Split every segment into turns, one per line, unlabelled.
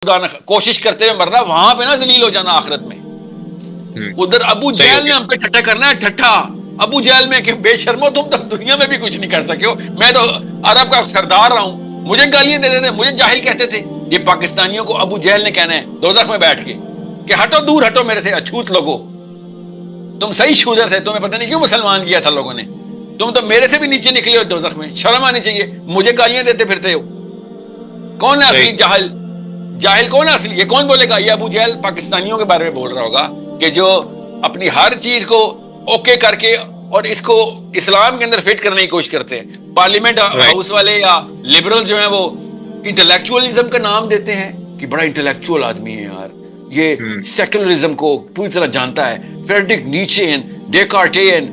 خدا نہ کوشش کرتے ہوئے مرنا، وہاں پہ نہ ذلیل ہو جانا آخرت میں. ادھر ابو جہل نے ہم پہ ٹھٹا کرنا ہے، ٹھٹا ابو جہل میں کہ بے شرمو تم تو دنیا میں بھی کچھ نہیں کر سکے ہو، میں تو عرب کا سردار رہا ہوں، مجھے گالیاں دیتے تھے، مجھے جاہل کہتے تھے. یہ پاکستانیوں کو ابو جہل نے کہنا ہے دوزخ میں بیٹھ کے کہ ہٹو، دور ہٹو میرے سے اچھوت لوگو، تم صحیح شودر تھے، تمہیں پتہ نہیں کیوں مسلمان کیا تھا لوگوں نے، تم تو میرے سے بھی نیچے نکلے ہو دوزخ میں، شرم آنی چاہیے، مجھے گالیاں دیتے پھرتے ہو. کون ہے اصلی جاہل؟ جاہل کون ہے اصلی؟ یہ کون بولے گا؟ یہ ابو جہل پاکستانیوں کے بارے میں بول رہا ہوگا کہ جو اپنی ہر چیز کو اوکے کر کے اور اس کو اسلام کے اندر فٹ کرنے کی کوشش کرتے ہیں. پارلیمنٹ ہاؤس والے یا لبرل جو ہیں وہ انٹلیکچوئلزم کا نام دیتے ہیں کہ بڑا انٹلیکچوئل آدمی ہے یار، یہ سیکولرزم کو پوری طرح جانتا ہے. فریڈرک نیچے ڈیکارٹین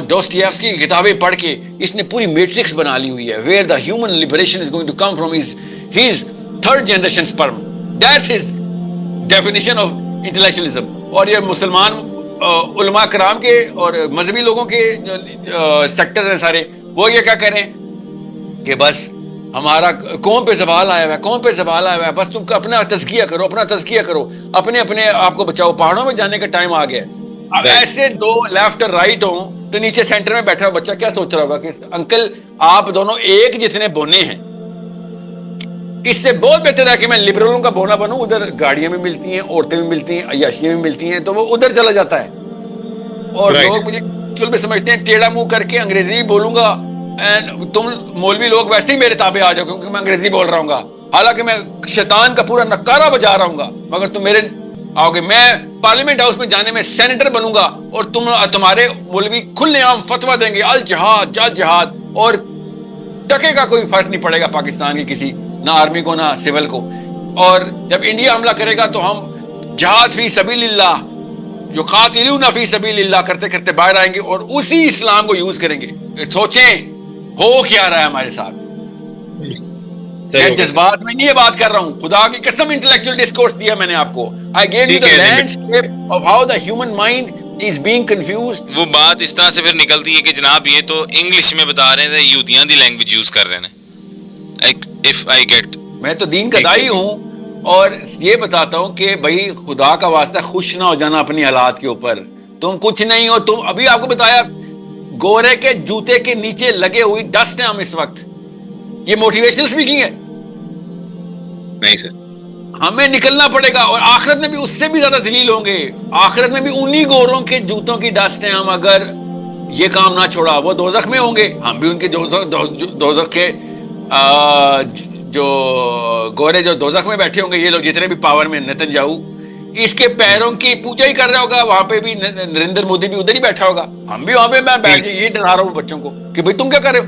ڈوستویفسکی کی کتابیں پڑھ کے اس نے پوری میٹرکس بنا لی ہوئی ہے. Where the human liberation is going to come from his third generation sperm, that's his definition of intellectualism. اور یہ مسلمان علماء کرام کے اور مذہبی لوگوں کے جو سیکٹر ہیں سارے، وہ یہ کیا کریں کہ بس ہمارا قوم پہ زوال آیا ہوا ہے، قوم پہ زوال آیا ہوا ہے، بس تم اپنا تزکیہ کرو، اپنا تزکیہ کرو، اپنے آپ کو بچاؤ، پہاڑوں میں جانے کا ٹائم آ گیا. اب ایسے دو لیفٹ اور رائٹ ہوں تو نیچے سینٹر میں بیٹھا ہوا بچہ کیا سوچ رہا ہوگا کہ انکل آپ دونوں ایک جتنے بونے ہیں، اس سے بہت بہتر ہے کہ میں لبرلوں کا بونا بنوں. ادھر گاڑیاں بھی ملتی ہیں، عورتیں بھی ملتی ہیں، عیاشیاں بھی ملتی ہیں، تو وہ ادھر چلا جاتا ہے. اور لوگ مجھے چل میں سمجھتے ہیں ٹیڑھا منہ کر کے انگریزی بولوں گا، تم مولوی لوگ ویسے ہی میرے تابع آ جاؤ کیونکہ میں انگریزی بول رہا ہوں گا، حالانکہ میں شیطان کا پورا نکارہ بجا رہا ہوں گا، مگر تم میرے آؤ گے. میں پارلیمنٹ ہاؤس میں جانے میں سینیٹر بنوں گا اور تمہارے مولوی کھلے عام فتویٰ دیں گے الجہاد جل جہاد، اور ٹکے کا کوئی فرق نہیں پڑے گا پاکستان کی کسی، نہ آرمی کو نہ سول کو. اور جب انڈیا حملہ کرے گا تو ہم جہاد فی سبیل اللہ، جو قاتلون فی سبیل اللہ کرتے کرتے باہر آئیں گے اور اسی اسلام کو یوز کریں گے. سوچیں ہو کیا رہا ہے ہمارے ساتھ. میں جذبات میں نہیں یہ بات کر رہا ہوں، خدا کی قسم انٹلیکچوئل ڈسکورس دیا میں نے آپ کو. I gave you the landscape of how the human mind is being confused.
وہ بات اس طرح سے پھر نکلتی ہے کہ جناب یہ تو انگلش میں بتا رہے ہیں، یہودیاں دی لینگویج یوز کر رہے ہیں. if I get
میں تو دین کا دائی ہوں اور یہ بتاتا ہوں کہ بھائی خدا کا واسطہ خوش نہ ہو جانا اپنی حالات کے اوپر. تم کچھ نہیں ہو، تم ابھی آپ کو بتایا گورے کے جوتے کے نیچے لگے ہوئی ڈسٹ ہیں ہم اس وقت. یہ موٹیویشنل اسپیکنگ ہے؟
نہیں سر،
ہمیں نکلنا پڑے گا اور آخرت میں بھی اس سے بھی زیادہ ذلیل ہوں گے. آخرت میں بھی انہی گوروں کے جوتوں کی ڈسٹ ہیں ہم، اگر یہ کام نہ چھوڑا. وہ دوزخ میں ہوں گے، ہم بھی ان کے دوزخ کے جو گورے جو دوزخ میں بیٹھے ہوں گے، یہ لوگ جتنے بھی پاور میں، نتنیاہو اس کے پیروں کی پوجا ہی کر رہا ہوگا، وہاں پہ بھی نریندر مودی بھی ادھر ہی بیٹھا ہوگا، ہم بھی وہاں پہ میں بیٹھ کے یہ ڈرا رہا ہوں بچوں کو کہ بھائی تم کیا کر رہے ہو؟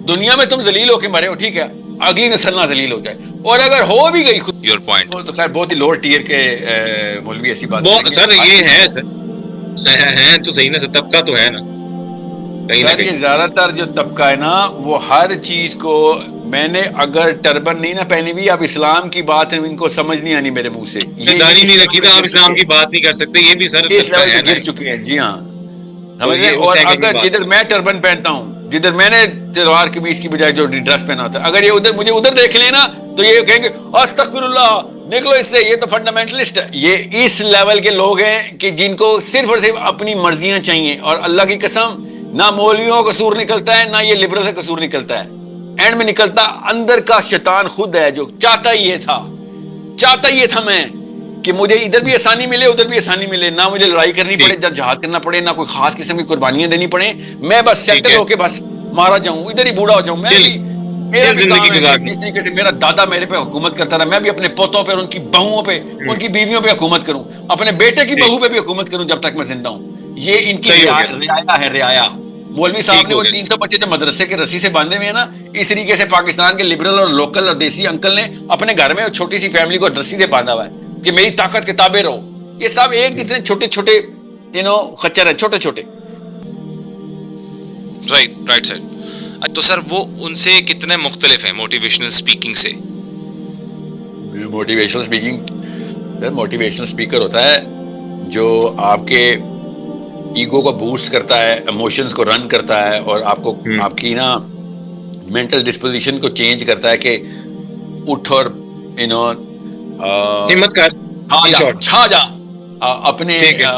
دنیا میں تم ذلیل ہو کے مرے ہو، ٹھیک ہے، اگلی نسل نہ ذلیل ہو جائے. اور اگر ہو بھی گئی خود
یور پوائنٹ
تو خیر بہت ہی لوور ٹیئر کے مولوی ایسی بات
سر یہ ہے سر ہیں تو صحیح نا سر، طبقہ تو ہے نا کہیں نہ
سر. یہ زیادہ تر جو طبقہ ہے نا وہ ہر چیز کو، میں نے اگر ٹربن نہیں نہ پہنی ہوئی، اب اسلام کی بات ہے ان کو سمجھ نہیں آنی میرے منہ سے. یہ
داڑھی نہیں رکھی تو آپ اسلام کی بات نہیں کر سکتے، یہ بھی سر
اس لیول پہ گر چکے ہیں. جی ہاں سمجھ رہے ہیں. اور اگر جدھر میں ٹربن پہنتا ہوں، جدھر میں نے تلوار قمیص کی بجائے جو ڈریس پہنا ہوتا ہے، اگر یہ ادھر مجھے ادھر دیکھ لیں نا تو یہ کہیں گے استغفر اللہ، نکلو اس سے، یہ تو فنڈامنٹلسٹ ہے. یہ اس لیول کے لوگ ہیں کہ جن کو صرف اور صرف اپنی مرضیاں چاہیے. اور اللہ کی قسم نہ مولویوں کا قصور نکلتا ہے، نہ یہ لبرل سے قصور نکلتا ہے. اینڈ میں نکلتا اندر کا شیطان خود ہے، جو چاہتا ہی یہ تھا میں کہ مجھے ادھر بھی آسانی ملے ادھر بھی آسانی ملے، نہ مجھے لڑائی کرنی پڑے، جب جہاد کرنا پڑے، نہ کوئی خاص قسم کی قربانیاں دینی پڑے، میں بس سیٹل ہو کے بس مارا جاؤں، ادھر ہی بوڑھا ہو جاؤں. میں بھی میرا بھی کام ہے جس طریقے سے میرا دادا میرے پہ حکومت کرتا رہا، میں بھی اپنے پوتوں پہ، ان کی بہوؤں پہ، ان کی بیویوں پہ حکومت کروں، اپنے بیٹے کی بہو پہ بھی حکومت کروں جب تک میں زندہ ہوں. یہ ان کی رعایا ہے، رعایا. مولوی صاحب نے وہ 300 بچے جو مدرسے کے رسی سے باندھے ہوئے ہیں نا، اس طریقے سے پاکستان کے لبرل اور لوکل اور دیسی انکل نے اپنے گھر میں چھوٹی سی فیملی کو رسی سے باندھا ہوا ہے کہ میری طاقت کے تابع رہو. یہ سب ایک جتنے چھوٹے چھوٹے خچر ہیں، چھوٹے چھوٹے.
Right sir. تو سر وہ ان سے کتنے مختلف ہیں موٹیویشنل اسپیکنگ سے؟
موٹیویشنل اسپیکر ہوتا ہے جو آپ کے ایگو کو بوسٹ کرتا ہے، ایموشنز کو رن کرتا ہے، اور آپ کو آپ کی نا مینٹل ڈسپوزیشن کو چینج کرتا ہے کہ اٹھ اور
ہمت کر
چھا
ان
جا
شارٹ.
چھا جا اپنے
ٹھیک ہے.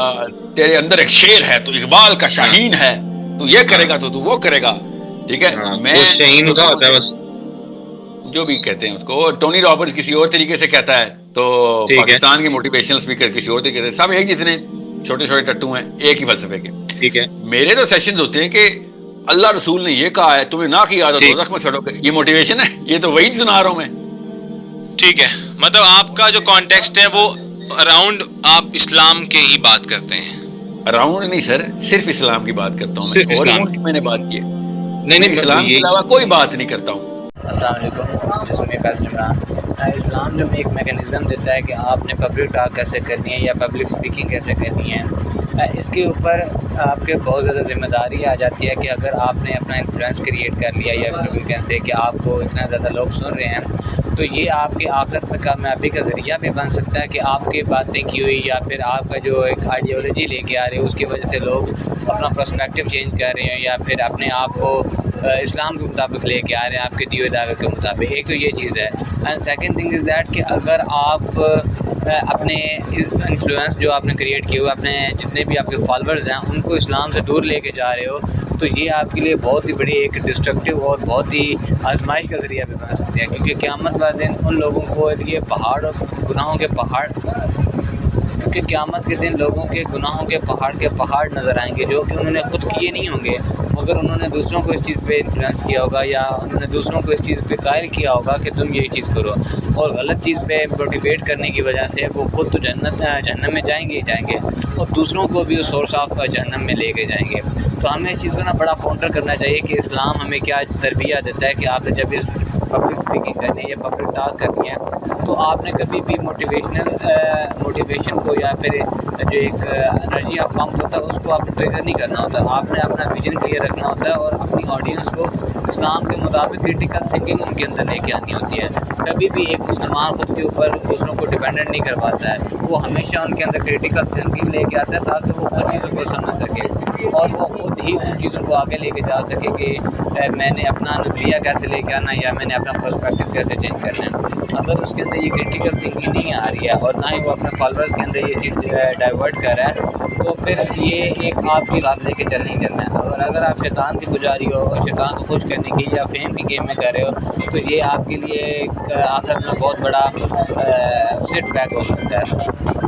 تیرے اندر ایک شیر ہے، تو اقبال کا شاہین ہے، تو یہ کرے گا تو تو وہ کرے گا. ٹھیک ہے. میں
وہ شہین کا ہوتا ہے بس.
جو بھی کہتے ہیں اس کو، ٹونی رابرٹس کسی اور طریقے سے کہتا ہے، تو
ٹھیک ہے.
پاکستان کے موٹیویشنل اسپیکر کسی اور طریقے سے، سب ایک جتنے چھوٹے چھوٹے ٹٹو ہیں ایک ہی فلسفے کے.
ٹھیک ہے.
میرے تو سیشنز ہوتے ہیں کہ اللہ رسول نے یہ کہا ہے، تمہیں نہ کیا تو دوزخ میں سڑو گے. یہ موٹیویشن ہے؟ یہ تو وہی سنا رہا ہوں میں.
ٹھیک ہے، مطلب آپ کا جو کانٹیکسٹ ہے وہ اراؤنڈ آپ اسلام کے ہی بات کرتے ہیں.
اراؤنڈ نہیں سر، صرف اسلام کی بات کرتا ہوں
صرف
میں، اور
اسلام
کی میں نے بات کی ہے.
نہیں
میں اسلام کے علاوہ کوئی بات نہیں کرتا ہوں.
السلام علیکم، جسم فیض عمران. اسلام جو ایک میکانزم دیتا ہے کہ آپ نے پبلک ٹاک کیسے کرنی ہے یا پبلک سپیکنگ کیسے کرنی ہے، اس کے اوپر آپ کے بہت زیادہ ذمہ داری آ جاتی ہے کہ اگر آپ نے اپنا انفلوئنس کریٹ کر لیا یا پھر کیسے کہ آپ کو اتنا زیادہ لوگ سن رہے ہیں، تو یہ آپ کے آخرت میں کامیابی کا ذریعہ بھی بن سکتا ہے کہ آپ کی باتیں کی ہوئی یا پھر آپ کا جو ایک آئیڈیالوجی لے کے آ رہے ہیں اس کی وجہ سے لوگ اپنا پرسپیکٹیو چینج کر رہے ہیں یا پھر اپنے آپ کو اسلام کے مطابق لے کے آ رہے ہیں، آپ کے دیے ہوئے دعوے کے مطابق. ایک تو یہ چیز ہے. And second thing is that کہ اگر آپ اپنے انفلوئنس جو آپ نے کریٹ کیے ہوئے، اپنے جتنے بھی آپ کے فالوورز ہیں ان کو اسلام سے دور لے کے جا رہے ہو، تو یہ آپ کے لیے بہت ہی بڑی ایک ڈسٹرکٹیو اور بہت ہی آزمائش کا ذریعہ بھی بن سکتی ہے. کیونکہ قیامت والے دن ان لوگوں کو یہ پہاڑ گناہوں کے پہاڑ، کیونکہ قیامت کے دن لوگوں کے گناہوں کے پہاڑ نظر آئیں گے جو کہ انہوں نے خود کیے نہیں ہوں گے، مگر انہوں نے دوسروں کو اس چیز پہ انفلوئنس کیا ہوگا یا انہوں نے دوسروں کو اس چیز پہ قائل کیا ہوگا کہ تم یہ چیز کرو، اور غلط چیز پہ موٹیویٹ کرنے کی وجہ سے وہ خود تو جہنم میں جائیں گے اور دوسروں کو بھی اس سورس آف جہنم میں لے کے جائیں گے. تو ہمیں اس چیز کو بڑا پونڈر کرنا چاہیے کہ اسلام ہمیں کیا تربیت دیتا ہے کہ آپ نے جب اس پبلک اسپیکنگ کرنی ہے یا پبلک ٹاک کرنی ہے تو آپ نے کبھی بھی موٹیویشن کو یا پھر جو ایک انرجی آف پمپ ہوتا ہے اس کو آپ نے ٹریگر نہیں کرنا ہوتا. آپ نے اپنا ویژن کلیئر رکھنا ہوتا ہے اور اپنی آڈینس کو اسلام کے مطابق کریٹیکل تھنکنگ ان کے اندر لے کے آنی ہوتی ہے. کبھی بھی ایک مسلمان خود کے اوپر دوسروں کو ڈیپینڈنٹ نہیں کر پاتا ہے، وہ ہمیشہ ان کے اندر کریٹیکل تھنکنگ لے کے آتا ہے تاکہ وہ خود چیزوں کو سمجھ سکے اور وہ خود ہی ان چیزوں کو آگے لے کے جا سکے کہ میں نے اپنا نظریہ کیسے لے کے آنا یا میں نے اپنا پرسپیکٹیو کیسے چینج کرنا ہے. اگر اس کے اندر یہ کریٹیکل تھنکنگ نہیں آ رہی ہے اور نہ ہی وہ اپنے فالوورز کے اندر یہ چیز ڈائیورٹ کر رہا ہے، تو پھر یہ ایک آپ کی رات لے کے چلنا ہے. اگر آپ شیطان کی پجاری ہو اور شیطان کو خوش کرنے کی یا فیم کی گیم میں کر رہے ہو تو یہ آپ کے لیے آخر میں بہت بڑا سیٹ بیک ہو سکتا ہے.